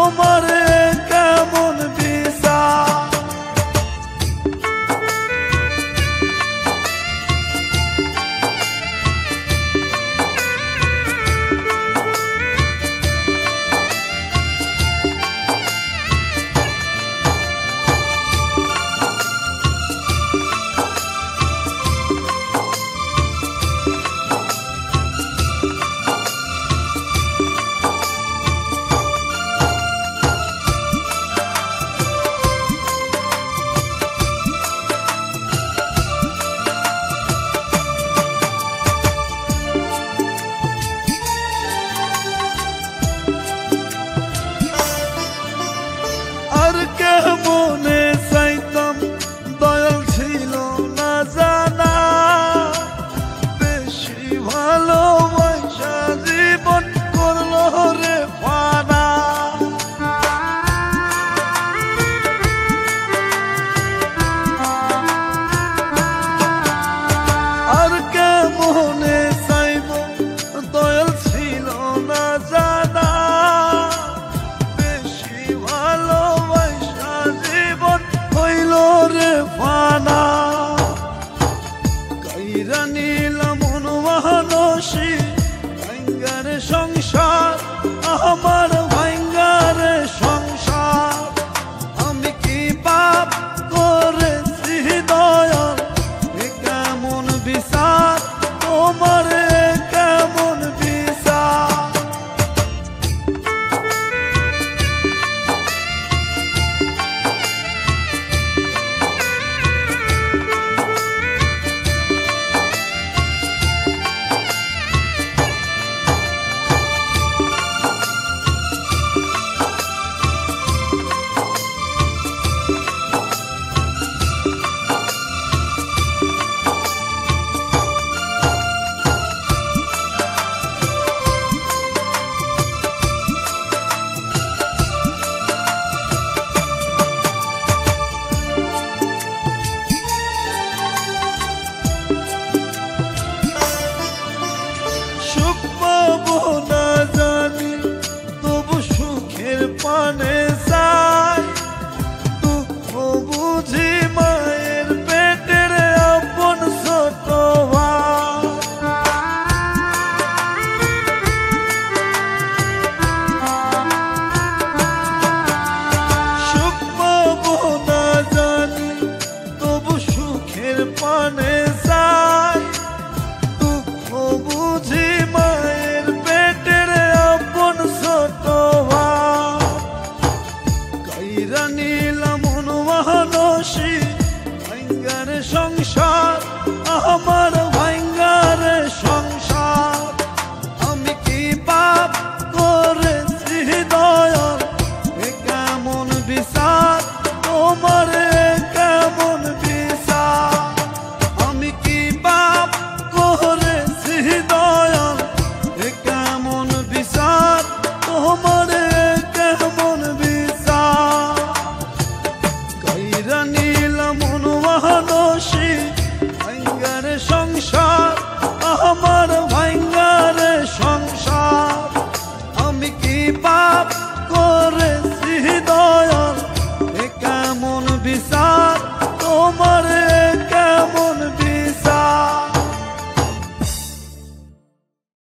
তোমারে কেমন বিচার। আর কেমনে চাইতাম দয়াল ছিল না জানা, বেশি ভালোবাসা জীবন করলো রে ফানা। আর কেমনে চাইব দয়াল ছিল না জানা, ফানা। কাইরা নিলাম মনমানসী ভাঙ্গারে সংসার, আমার ভাঙ্গারে সংসার। আমি কি পাপ করেছি দয়াল, এ কেমন বিচার তোমার, এ কেমন বিচার। পানে চাই দুঃখ বুঝি মায়ের পেটের আপন ছোট ভাই। সুখ পাবো না জানি তবু সুখের পানে চাই দুঃখ বুঝি মায়ের পেটের আপন ছোট ভাই। কাইরা নিলাম মনমানসী ভাঙ্গারে সংসার, আমার ভাঙ্গারে সংসার। আমি কি পাপ করেছি দয়াল, এ কেমন বিচার তোমার, এ কেমন বিচার। আমি কি পাপ করেছি দয়াল, এ কেমন বিচার তোমার, এ কেমন বিচার। কাইরা নিলাম মনমানসী ভাঙ্গারে সংসার, আমার ভাঙ্গারে সংসার। আমি কি পাপ করেছি দয়াল, এ কেমন বিচার।